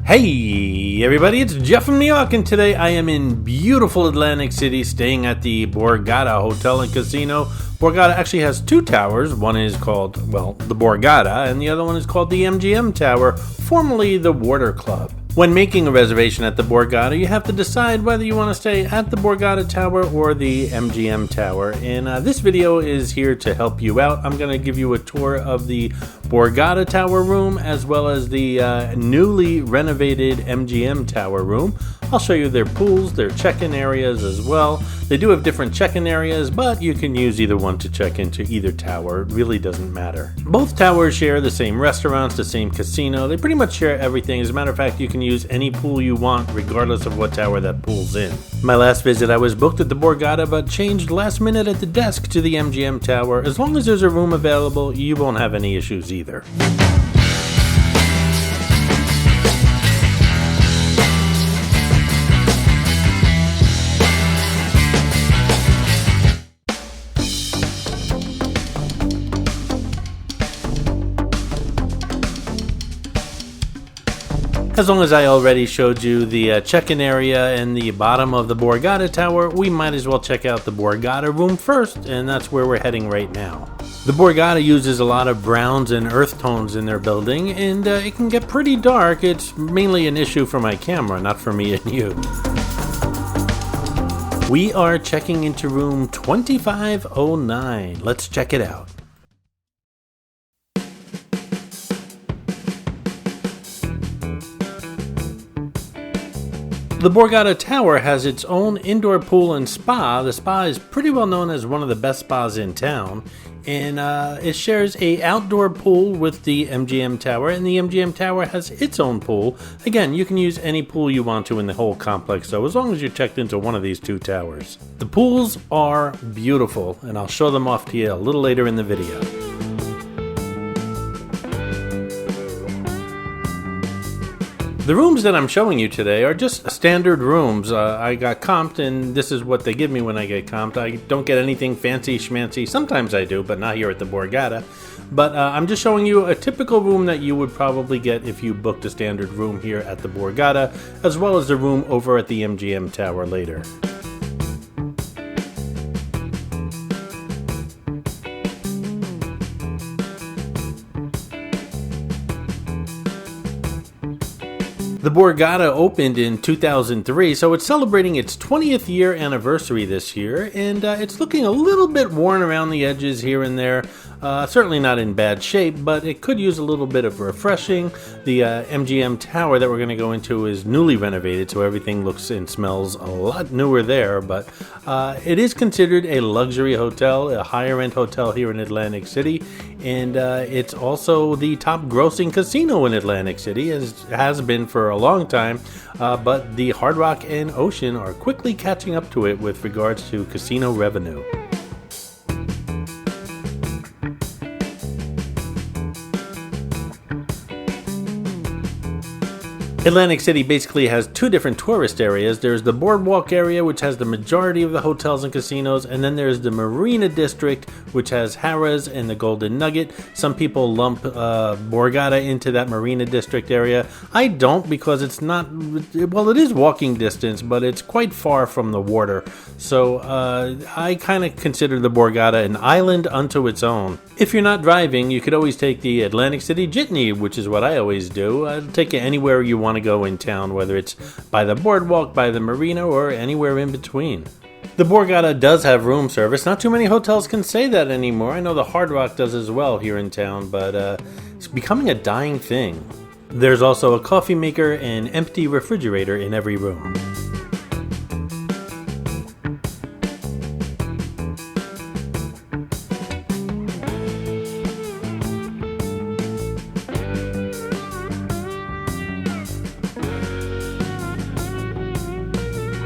Hey everybody, it's Jeff from Yawk, and today I am in beautiful Atlantic City staying at the Borgata Hotel and Casino. Borgata actually has two towers. One is called, well, the Borgata, and the other one is called the MGM Tower, formerly the Water Club. When making a reservation at the Borgata, you have to decide whether you want to stay at the Borgata Tower or the MGM Tower, and this video is here to help you out. I'm going to give you a tour of the Borgata Tower room as well as the newly renovated MGM Tower room. I'll show you their pools, their check-in areas as well. They do have different check-in areas, but you can use either one to check into either tower. It really doesn't matter. Both towers share the same restaurants, the same casino. They pretty much share everything. As a matter of fact, you can use any pool you want regardless of what tower that pool's in. My last visit I was booked at the Borgata but changed last minute at the desk to the MGM Tower. As long as there's a room available, you won't have any issues either. As long as I already showed you the check-in area and the bottom of the Borgata Tower, we might as well check out the Borgata room first, and that's where we're heading right now. The Borgata uses a lot of browns and earth tones in their building, and it can get pretty dark. It's mainly an issue for my camera, not for me and you. We are checking into room 2509. Let's check it out. The Borgata Tower has its own indoor pool and spa. The spa is pretty well known as one of the best spas in town, and it shares a outdoor pool with the MGM Tower, and the MGM Tower has its own pool. Again, you can use any pool you want to in the whole complex, though, as long as you're checked into one of these two towers. The pools are beautiful, and I'll show them off to you a little later in the video. The rooms that I'm showing you today are just standard rooms. I got comped, and this is what they give me when I get comped. I don't get anything fancy schmancy. Sometimes I do, but not here at the Borgata. But I'm just showing you a typical room that you would probably get if you booked a standard room here at the Borgata, as well as the room over at the MGM Tower later. The Borgata opened in 2003, so it's celebrating its 20th year anniversary this year, and it's looking a little bit worn around the edges here and there. Certainly not in bad shape, but it could use a little bit of refreshing. The MGM Tower that we're going to go into is newly renovated, so everything looks and smells a lot newer there, but it is considered a luxury hotel, a higher-end hotel here in Atlantic City, and it's also the top grossing casino in Atlantic City, as has been for a long time, but the Hard Rock and Ocean are quickly catching up to it with regards to casino revenue. Atlantic City basically has two different tourist areas. There's the Boardwalk area, which has the majority of the hotels and casinos, and then there's the Marina District, which has Harrah's and the Golden Nugget. Some people lump Borgata into that Marina District area. I don't, because it's not, well, it is walking distance, but it's quite far from the water. So I kind of consider the Borgata an island unto its own. If you're not driving, you could always take the Atlantic City Jitney, which is what I always do. I'll take you anywhere you want to go in town, whether it's by the boardwalk, by the marina, or anywhere in between. The Borgata does have room service. Not too many hotels can say that anymore. I know the Hard Rock does as well here in town, but it's becoming a dying thing. There's also a coffee maker and empty refrigerator in every room.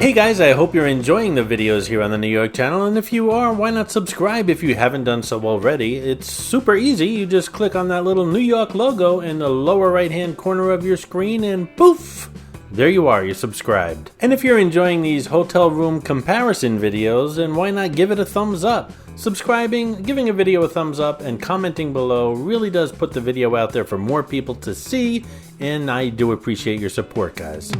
Hey guys, I hope you're enjoying the videos here on the New York channel, and if you are, why not subscribe if you haven't done so already? It's super easy. You just click on that little New York logo in the lower right hand corner of your screen and poof! There you are, you're subscribed. And if you're enjoying these hotel room comparison videos, then why not give it a thumbs up? Subscribing, giving a video a thumbs up, and commenting below really does put the video out there for more people to see and I do appreciate your support, guys.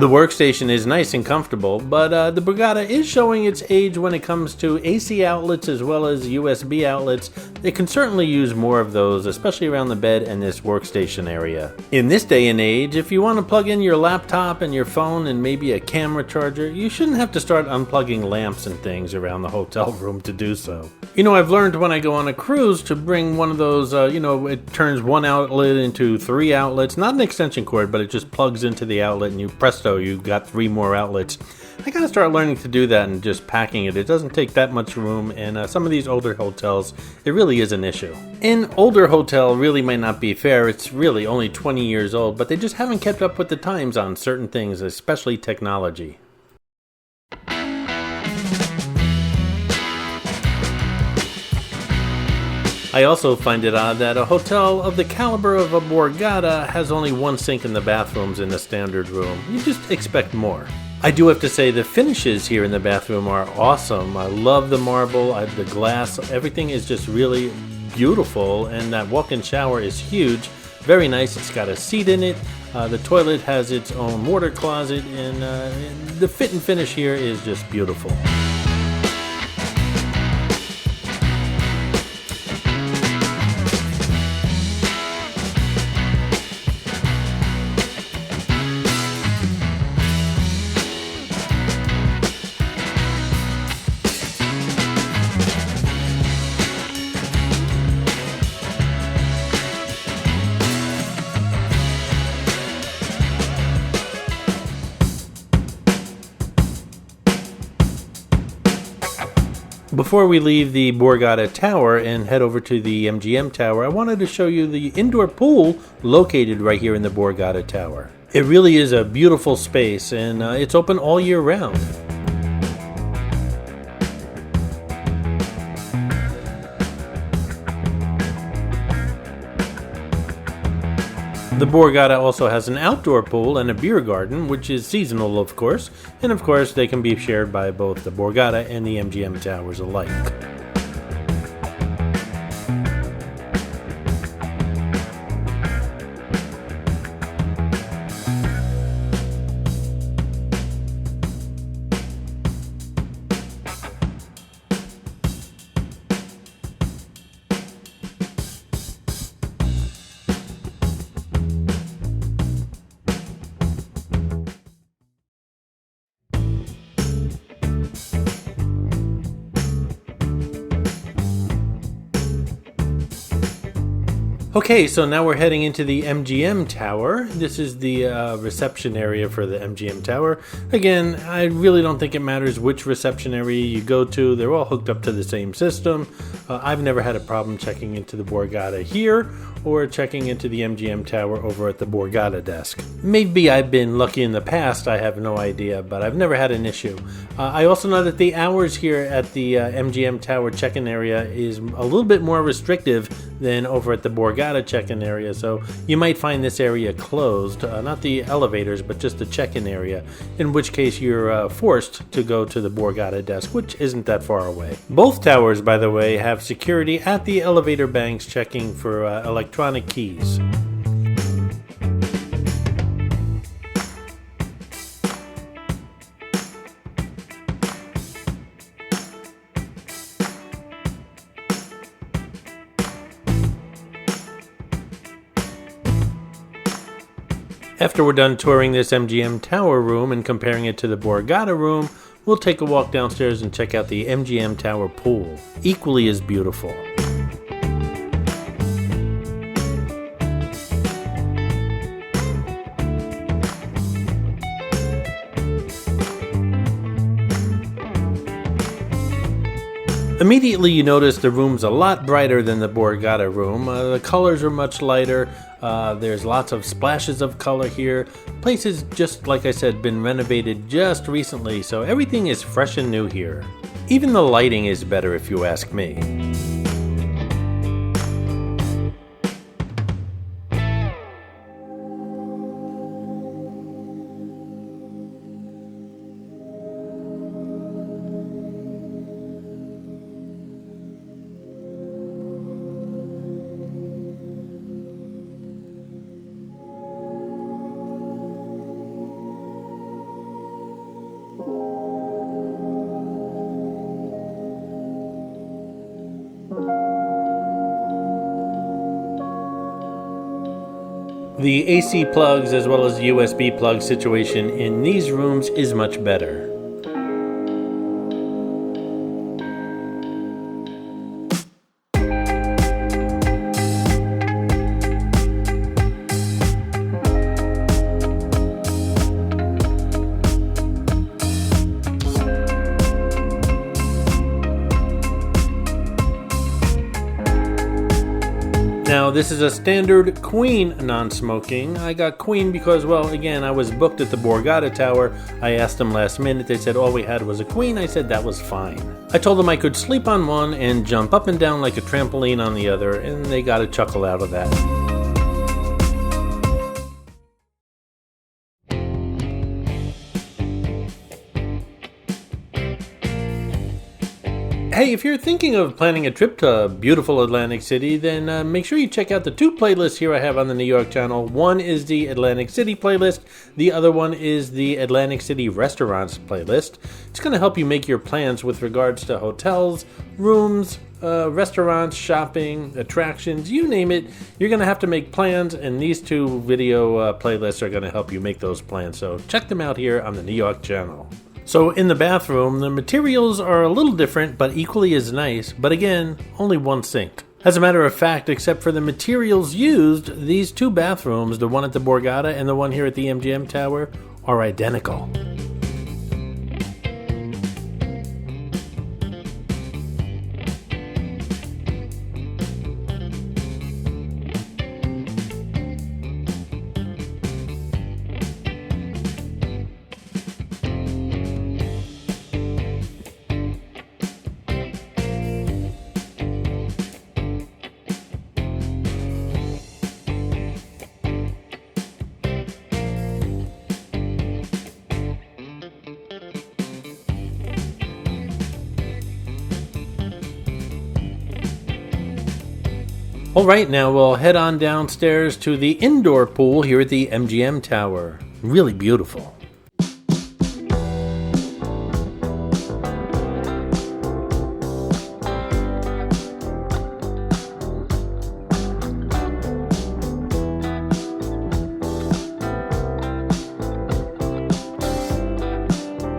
The workstation is nice and comfortable, but the Borgata is showing its age when it comes to AC outlets as well as USB outlets. It can certainly use more of those, especially around the bed and this workstation area. In this day and age, if you want to plug in your laptop and your phone and maybe a camera charger, you shouldn't have to start unplugging lamps and things around the hotel room to do so. You know, I've learned when I go on a cruise to bring one of those, it turns one outlet into 3 outlets, not an extension cord, but it just plugs into the outlet and presto, you've got 3 more outlets. I gotta start learning to do that and just packing it. It doesn't take that much room, and some of these older hotels, it really is an issue. An older hotel really might not be fair. It's really only 20 years old, but they just haven't kept up with the times on certain things, especially technology. I also find it odd that a hotel of the caliber of a Borgata has only 1 sink in the bathrooms in the standard room. You just expect more. I do have to say the finishes here in the bathroom are awesome. I love the marble, the glass, everything is just really beautiful, and that walk-in shower is huge. Very nice. It's got a seat in it. The toilet has its own water closet, and the fit and finish here is just beautiful. Before we leave the Borgata Tower and head over to the MGM Tower, I wanted to show you the indoor pool located right here in the Borgata Tower. It really is a beautiful space, and it's open all year round. The Borgata also has an outdoor pool and a beer garden, which is seasonal, of course, and of course they can be shared by both the Borgata and the MGM Towers alike. Okay, so now we're heading into the MGM Tower. This is the reception area for the MGM Tower. Again, I really don't think it matters which reception area you go to. They're all hooked up to the same system. I've never had a problem checking into the Borgata here or checking into the MGM Tower over at the Borgata desk. Maybe I've been lucky in the past, I have no idea, but I've never had an issue. I also know that the hours here at the MGM Tower check-in area is a little bit more restrictive than over at the Borgata check-in area, so you might find this area closed, not the elevators, but just the check-in area, in which case you're forced to go to the Borgata desk, which isn't that far away. Both towers, by the way, have security at the elevator banks checking for electronic keys. After we're done touring this MGM Tower room and comparing it to the Borgata room, we'll take a walk downstairs and check out the MGM Tower pool. Equally as beautiful. Immediately you notice the room's a lot brighter than the Borgata room. The colors are much lighter. There's lots of splashes of color here. The place has, just like I said, been renovated just recently, so everything is fresh and new here. Even the lighting is better if you ask me. The AC plugs as well as USB plug situation in these rooms is much better. Now, this is a standard queen non-smoking. I got queen because, well, again, I was booked at the Borgata Tower. I asked them last minute. They said all we had was a queen. I said that was fine. I told them I could sleep on one and jump up and down like a trampoline on the other, and they got a chuckle out of that. Hey, if you're thinking of planning a trip to beautiful Atlantic City, then make sure you check out the two playlists here I have on the New York channel. One is the Atlantic City playlist. The other one is the Atlantic City restaurants playlist. It's going to help you make your plans with regards to hotels, rooms, restaurants, shopping, attractions, you name it. You're going to have to make plans, and these two video playlists are going to help you make those plans. So check them out here on the New York channel. So in the bathroom, the materials are a little different, but equally as nice, but again, only one sink. As a matter of fact, except for the materials used, these two bathrooms, the one at the Borgata and the one here at the MGM Tower, are identical. Alright, now we'll head on downstairs to the indoor pool here at the MGM Tower. Really beautiful.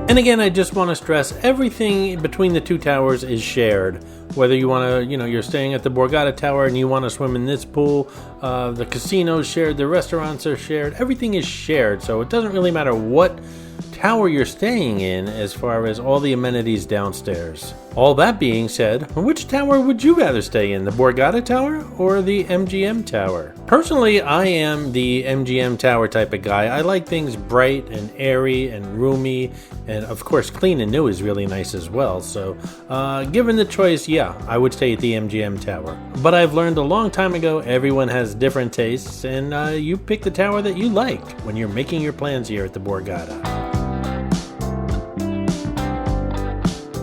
And again, I just want to stress everything between the two towers is shared. Whether you want to, you're staying at the Borgata Tower and you want to swim in this pool, the casino's shared, the restaurants are shared, everything is shared. So it doesn't really matter what tower you're staying in as far as all the amenities downstairs. All that being said, which tower would you rather stay in, the Borgata Tower or the MGM Tower? Personally, I am the MGM Tower type of guy. I like things bright and airy and roomy, and of course clean and new is really nice as well. So given the choice, yeah, I would stay at the MGM Tower. But I've learned a long time ago, everyone has different tastes, and you pick the tower that you like when you're making your plans here at the Borgata.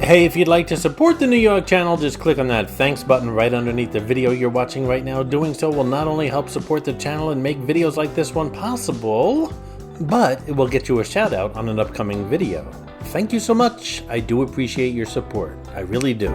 Hey, if you'd like to support the New York channel, just click on that thanks button right underneath the video you're watching right now. Doing so will not only help support the channel and make videos like this one possible, but it will get you a shout out on an upcoming video. Thank you so much. I do appreciate your support. I really do.